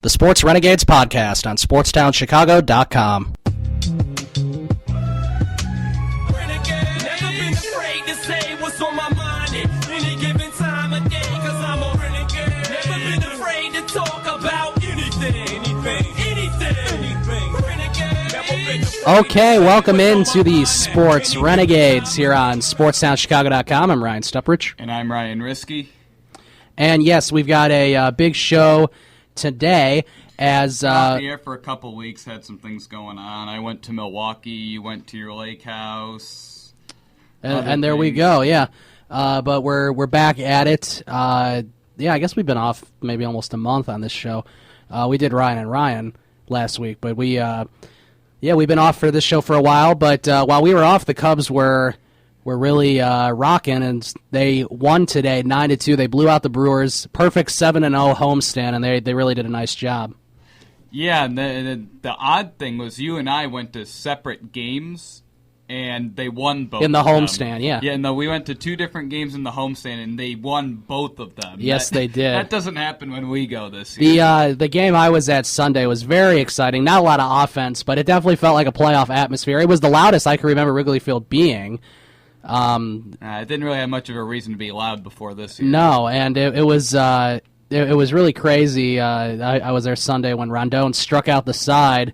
The Sports Renegades podcast on SportsTownChicago.com. Okay, welcome into the Sports Renegades here on SportsTownChicago.com. I'm Ryan Stuprich. And I'm Ryan Risky. And yes, we've got a big show today. As here for a couple weeks, had some things going on. I went to Milwaukee. You went to your lake house. And there we go. Yeah, but we're back at it. I guess we've been off maybe almost a month on this show. We did Ryan and Ryan last week, but we've been off for this show for a while. But while we were off, the Cubs were really rocking, and they won today 9-2. They blew out the Brewers. Perfect 7-0 homestand, and they really did a nice job. Yeah, and the odd thing was you and I went to separate games, and they won both in the of them. homestand. Yeah, no, we went to two different games in the homestand, and they won both of them. Yes, they did. That doesn't happen when we go this year. The game I was at Sunday was very exciting. Not a lot of offense, but it definitely felt like a playoff atmosphere. It was the loudest I can remember Wrigley Field being. It didn't really have much of a reason to be loud before this year. No, and it was really crazy. I was there Sunday when Rondon struck out the side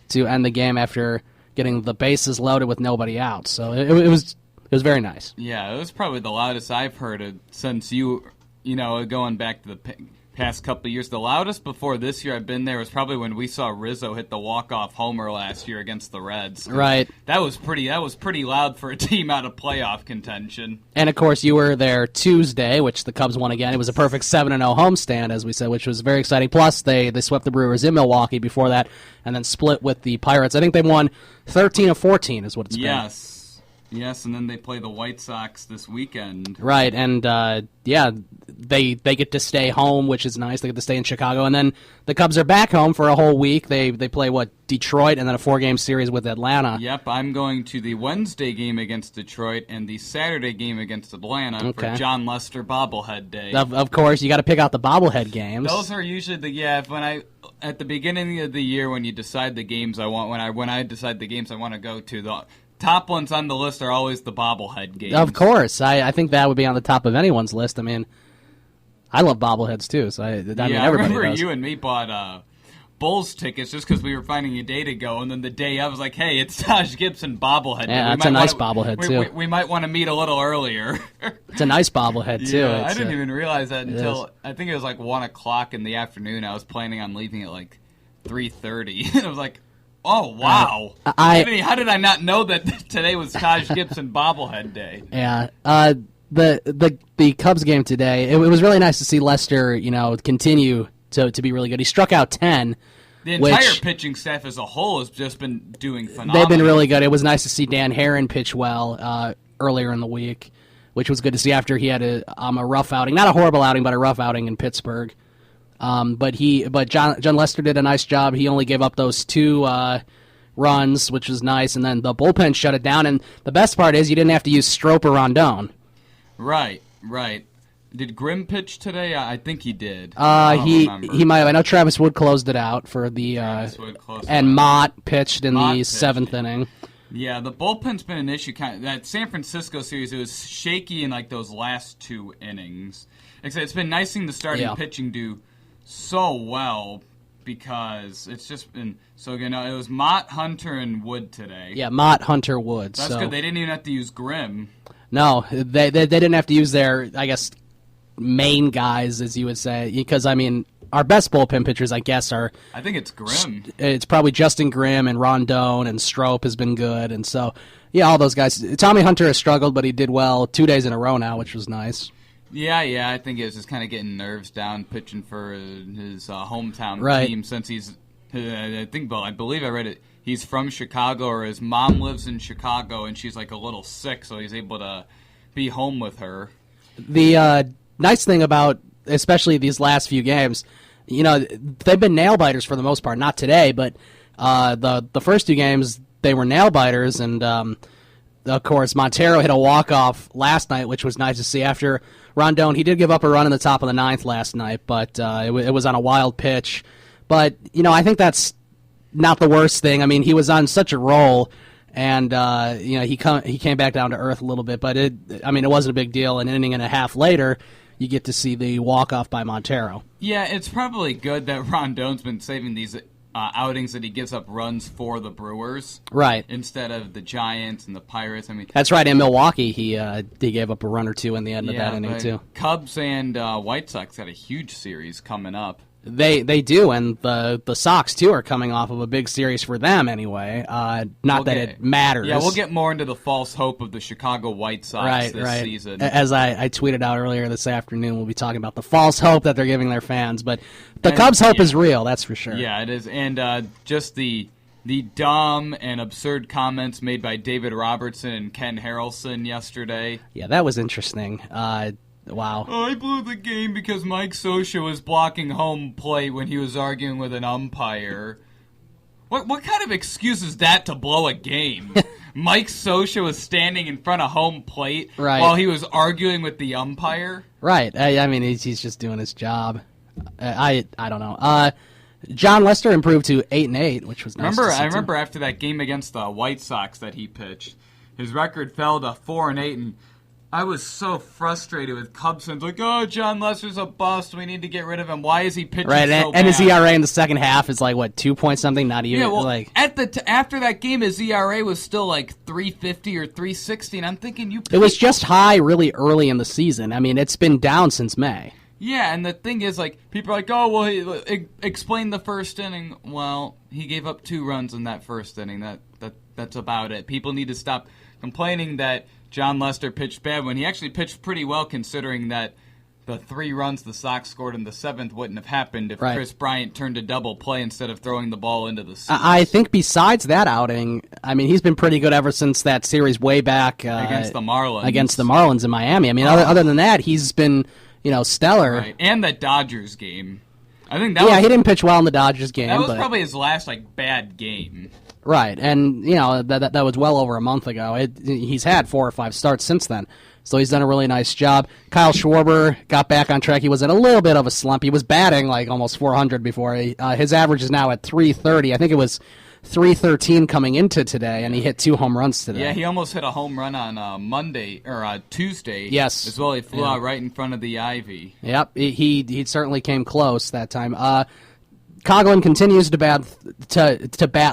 to end the game after getting the bases loaded with nobody out. So it was very nice. Yeah, it was probably the loudest I've heard it since you going back to the past couple of years. The loudest before this year I've been there was probably when we saw Rizzo hit the walk-off homer last year against the Reds. Right. That was pretty loud for a team out of playoff contention. And, of course, you were there Tuesday, which the Cubs won again. It was a perfect 7-0 homestand, as we said, which was very exciting. Plus, they swept the Brewers in Milwaukee before that and then split with the Pirates. I think they won 13 of 14 is what it's been. Yes, and then they play the White Sox this weekend. Right, and they get to stay home, which is nice. They get to stay in Chicago, and then the Cubs are back home for a whole week. They play Detroit, and then a 4-game series with Atlanta. Yep, I'm going to the Wednesday game against Detroit and the Saturday game against Atlanta for John Lester bobblehead day. Of course, you got to pick out the bobblehead games. Those are usually at the beginning of the year when you decide the games I want. When I decide the games I want to go to, the top ones on the list are always the bobblehead games. Of course. I think that would be on the top of anyone's list. I mean, I love bobbleheads too, so I remember does. You and me bought Bulls tickets just because we were finding a day to go, and then the day I was like, hey, it's Taj Gibson bobblehead. Yeah, that's a nice bobblehead too. We might want to meet a little earlier. It's a nice bobblehead too. Yeah, I didn't even realize that until I think it was 1 o'clock in the afternoon. I was planning on leaving at 3:30, and I was like, oh, wow. How did I not know that today was Taj Gibson bobblehead day? Yeah. The Cubs game today, it was really nice to see Lester, continue to be really good. He struck out 10. The entire pitching staff as a whole has just been doing phenomenal. They've been really good. It was nice to see Dan Herron pitch well earlier in the week, which was good to see after he had a rough outing. Not a horrible outing, but a rough outing in Pittsburgh. But John Lester did a nice job. He only gave up those 2 runs, which was nice, and then the bullpen shut it down. And the best part is you didn't have to use Strop or Rondon. Right. Did Grimm pitch today? I think he did. He might have. I know Travis Wood closed it out for the and Mott pitched in the 7th inning. Yeah, the bullpen's been an issue. That San Francisco series, it was shaky in those last 2 innings. Except it's been nice seeing the starting pitching do so well because it's just been so good. It was Mott, Hunter, and Wood today. Yeah, Mott, Hunter, Wood. That's good. They didn't even have to use Grimm. No, they didn't have to use their, I guess, main guys, as you would say, because, I mean, our best bullpen pitchers, I guess, are... I think it's Grimm. It's probably Justin Grimm and Rondon, and Strop has been good, and so, yeah, all those guys. Tommy Hunter has struggled, but he did well 2 days in a row now, which was nice. Yeah, I think it was just kind of getting nerves down, pitching for his hometown team, since he's, I believe I read it, he's from Chicago, or his mom lives in Chicago, and she's a little sick, so he's able to be home with her. The nice thing about, especially these last few games, they've been nail-biters for the most part. Not today, but the first 2 games, they were nail-biters, and of course, Montero hit a walk-off last night, which was nice to see. After Rondon, he did give up a run in the top of the 9th last night, but it was on a wild pitch But, I think that's not the worst thing. I mean, he was on such a roll, and, he came back down to earth a little bit. But, it wasn't a big deal. An inning and a half later, you get to see the walk-off by Montero. Yeah, it's probably good that Rondon's been saving these outings that he gives up runs for the Brewers, right? Instead of the Giants and the Pirates. I mean, that's right. In Milwaukee, he gave up a run or two in the end of that inning too. Cubs and White Sox got a huge series coming up. They do, and the Sox too are coming off of a big series for them anyway. It matters. Yeah, we'll get more into the false hope of the Chicago White Sox this season. As I tweeted out earlier this afternoon, we'll be talking about the false hope that they're giving their fans, but the Cubs' hope is real, that's for sure. Yeah, it is, and just the dumb and absurd comments made by David Robertson and Ken Harrelson yesterday. Yeah, that was interesting. Wow. I blew the game because Mike Scioscia was blocking home plate when he was arguing with an umpire. What kind of excuse is that to blow a game? Mike Scioscia was standing in front of home plate while he was arguing with the umpire? Right. I mean, he's just doing his job. I don't know. John Lester improved to 8-8, which was nice. I remember after that game against the White Sox that he pitched, his record fell to 4-8, and I was so frustrated with Cubs fans, like, oh, John Lester's a bust. We need to get rid of him. Why is he pitching so bad? And his ERA in the second half is like, what, 2 point something? Not even. Yeah, well, after that game, his ERA was still like 3.50 or 3.60, and I'm thinking It was just high really early in the season. I mean, it's been down since May. Yeah, and the thing is, like, people are like, oh, well, explain the first inning. Well, he gave up 2 runs in that first inning. That's about it. People need to stop complaining that John Lester pitched bad when he actually pitched pretty well, considering that the 3 runs the Sox scored in the 7th wouldn't have happened if Chris Bryant turned a double play instead of throwing the ball into the seats. I think besides that outing, I mean, he's been pretty good ever since that series way back against the Marlins. Against the Marlins in Miami. I mean, other than that, he's been stellar. Right. And the Dodgers game. I think that he didn't pitch well in the Dodgers game. That was probably his last bad game. Right, and that was well over a month ago. He's had 4 or 5 starts since then, so he's done a really nice job. Kyle Schwarber got back on track. He was in a little bit of a slump. He was batting like almost 400 before. His average is now at 330. I think it was 313 coming into today, and he hit 2 home runs today. Yeah, he almost hit a home run on Monday or Tuesday. Yes, as well. He flew out right in front of the ivy. Yep, he certainly came close that time. Coghlan continues to bat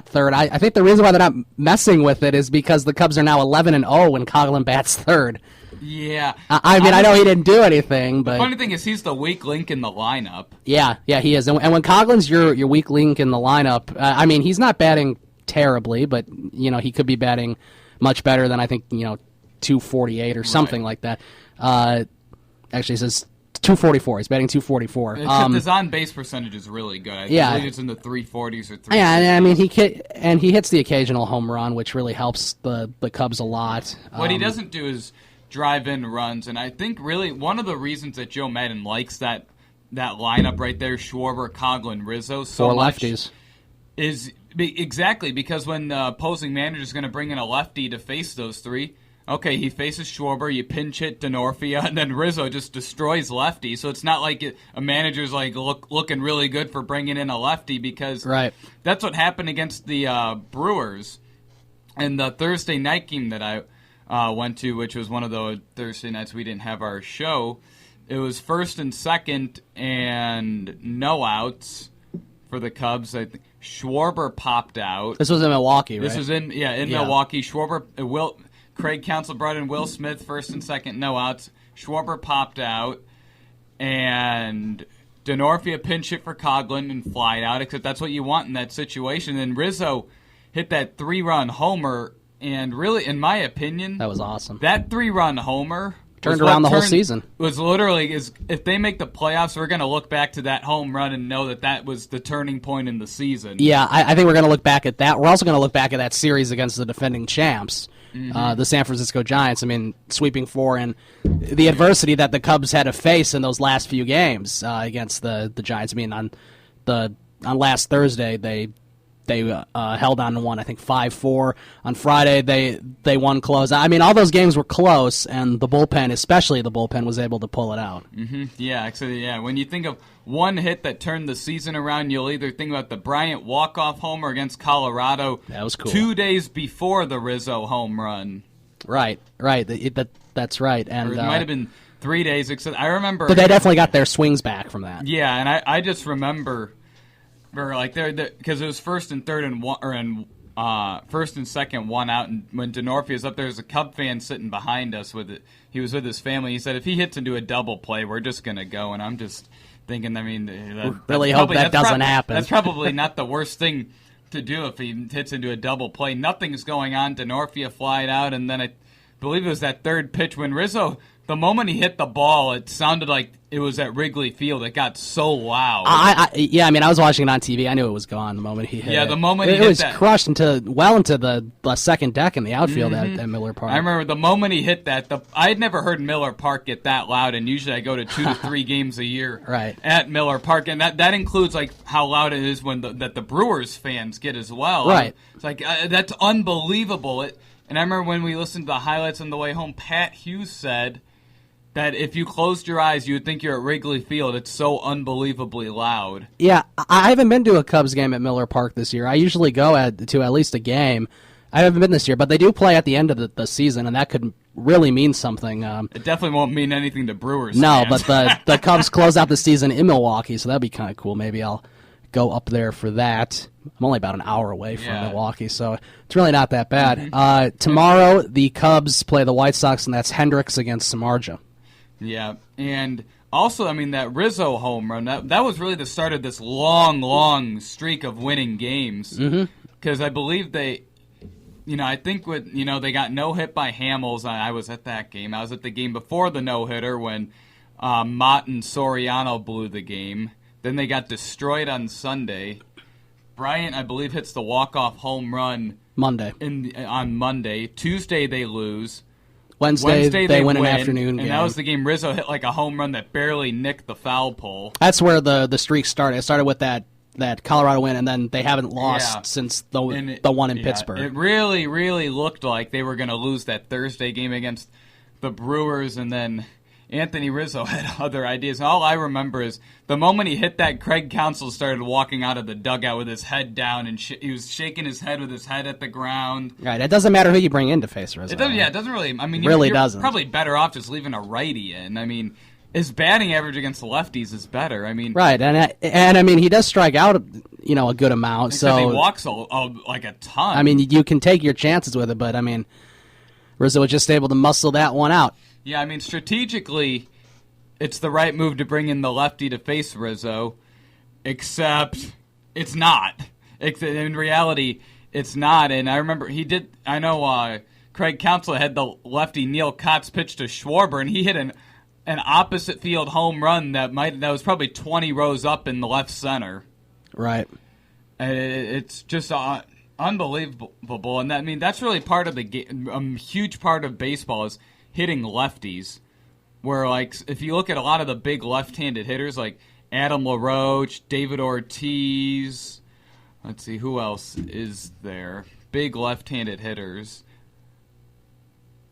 third. I think the reason why they're not messing with it is because the Cubs are now 11-0 when Coghlan bats third. Yeah. I mean, I know he didn't do anything, but the funny thing is he's the weak link in the lineup. Yeah, he is. And when Coghlan's your weak link in the lineup, I mean, he's not batting terribly, but he could be batting much better than I think 248 or something like that. Actually, it says 244. He's batting 244. His on-base percentage is really good. I believe it's in the 340s or 360s. Yeah, and I mean, he hits the occasional home run, which really helps the Cubs a lot. What he doesn't do is drive in runs, and I think really one of the reasons that Joe Madden likes that lineup right there, Schwarber, Coghlan, Rizzo, so 4 much lefties, is exactly because when the opposing manager is going to bring in a lefty to face those 3. Okay, he faces Schwarber, you pinch hit Denorfia, and then Rizzo just destroys lefty. So it's not like a manager's looking really good for bringing in a lefty because that's what happened against the Brewers. And the Thursday night game that I went to, which was one of the Thursday nights we didn't have our show, it was 1st and 2nd and no outs for the Cubs. I think Schwarber popped out. This was in Milwaukee, right? This was in Milwaukee. Schwarber Craig Counsell brought in Will Smith, 1st and 2nd, no outs. Schwarber popped out, and Denorfia pinch hit for Coghlan and flied out, except that's what you want in that situation. And Rizzo hit that 3-run homer, and really, in my opinion, that was awesome. That 3-run homer turned around the whole season. Was literally, if they make the playoffs, we're going to look back to that home run and know that was the turning point in the season. Yeah, I think we're going to look back at that. We're also going to look back at that series against the defending champs. The San Francisco Giants. I mean, sweeping 4 and the adversity that the Cubs had to face in those last few games against the Giants. I mean, on last Thursday, they held on to one, I think 5-4. On Friday, they won close. I mean, all those games were close, and the bullpen, especially the bullpen, was able to pull it out. Mm-hmm. Yeah, actually, yeah. When you think of one hit that turned the season around, you'll either think about the Bryant walk-off homer against Colorado. That was cool. 2 days before the Rizzo home run. Right. That's right. And or it might have been 3 days. Except I remember. But they definitely got their swings back from that. Yeah, and I just remember. Or like because it was first and third and one, or first and second, one out, and when Denorfia was up there, was a Cub fan sitting behind us with it. He was with his family. He said, "If he hits into a double play, we're just gonna go." And I'm just thinking, I mean, really hope that doesn't happen. That's probably not the worst thing to do if he hits into a double play. Nothing's going on. Denorfia flied out, and then I believe it was that third pitch when Rizzo. The moment he hit the ball, it sounded like it was at Wrigley Field. It got so loud. I was watching it on TV. I knew it was gone the moment he hit it. Yeah, the moment he hit that. It was crushed into the second deck in the outfield at Miller Park. I remember the moment he hit that, I had never heard Miller Park get that loud, and usually I go to 2 to 3 games a year at Miller Park, and that includes like how loud it is when that the Brewers fans get as well. Right. It's like, that's unbelievable. And I remember when we listened to the highlights on the way home, Pat Hughes said that if you closed your eyes, you would think you're at Wrigley Field. It's so unbelievably loud. Yeah, I haven't been to a Cubs game at Miller Park this year. I usually go to at least a game. I haven't been this year, but they do play at the end of the season, and that could really mean something. It definitely won't mean anything to Brewers No, fans. but the Cubs close out the season in Milwaukee, so that'd be kind of cool. Maybe I'll go up there for that. I'm only about an hour away from Milwaukee, so it's really not that bad. Mm-hmm. Tomorrow, the Cubs play the White Sox, and that's Hendricks against Samardzija. Yeah, and also, I mean, that Rizzo home run, that was really the start of this long streak of winning games. Because I believe they, I think they got no hit by Hamels. I was at that game. I was at the game before the no-hitter when Mott and Soriano blew the game. Then they got destroyed on Sunday. Bryant, I believe, hits the walk-off home run on Monday. Tuesday, they lose. Wednesday they win an afternoon game. And that was the game Rizzo hit like a home run that barely nicked the foul pole. That's where the streak started. It started with that Colorado win, and then they haven't lost since the one in Pittsburgh. It really, really looked like they were going to lose that Thursday game against the Brewers, and then Anthony Rizzo had other ideas. And all I remember is the moment he hit that, Craig Counsell started walking out of the dugout with his head down, and he was shaking his head with his head at the ground. Right. It doesn't matter who you bring in to face Rizzo. It doesn't really. I mean, really you're doesn't. Probably better off just leaving a righty in. I mean, his batting average against the lefties is better. I mean, right, and I mean he does strike out, a good amount. So he walks like a ton. I mean, you can take your chances with it, but I mean, Rizzo was just able to muscle that one out. Yeah, I mean, strategically, it's the right move to bring in the lefty to face Rizzo, except it's not. In reality, it's not. And I remember Craig Counsell had the lefty Neil Kotz pitch to Schwarber, and he hit an opposite field home run that was probably 20 rows up in the left center. Right. And it's just unbelievable. And that's really part of the game. A huge part of baseball is hitting lefties. Where, like, if you look at a lot of the big left-handed hitters, like Adam LaRoche, David Ortiz, let's see, who else is there? Big left-handed hitters.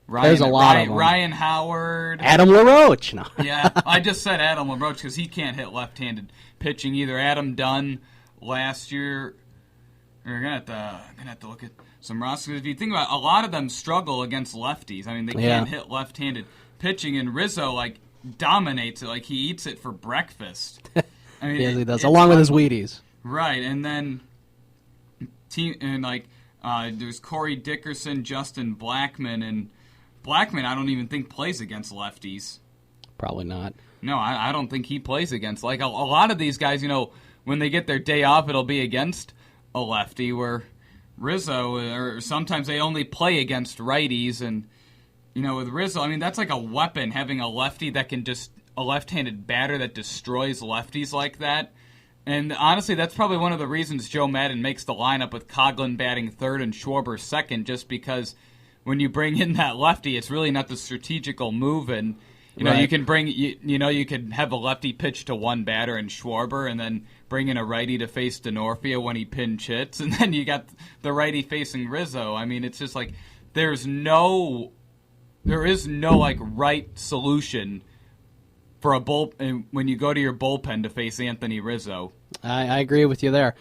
There's a lot of them. Ryan Howard. Adam LaRoche. No. Yeah, I just said Adam LaRoche because he can't hit left-handed pitching either. Adam Dunn last year. We're gonna have to look at some rosters. If you think about it, a lot of them struggle against lefties. I mean, they can't hit left-handed pitching, and Rizzo dominates it, like he eats it for breakfast. I mean, yes, he does, along with his Wheaties. Right, and then there's Corey Dickerson, Justin Blackman, and Blackman I don't even think plays against lefties. Probably not. No, I don't think he plays against. Like a lot of these guys, when they get their day off, it'll be against a lefty. Where Rizzo, or sometimes they only play against righties, and with Rizzo, I mean, that's like a weapon, having a lefty that can a left-handed batter that destroys lefties like that. And honestly, that's probably one of the reasons Joe Maddon makes the lineup with Coghlan batting third and Schwarber second, just because when you bring in that lefty, it's really not the strategical move. And You know, you can bring you could have a lefty pitch to one batter in Schwarber, and then bring in a righty to face Denorfia when he pinch hits, and then you got the righty facing Rizzo. I mean, it's just like there is no like right solution for a when you go to your bullpen to face Anthony Rizzo. I agree with you there.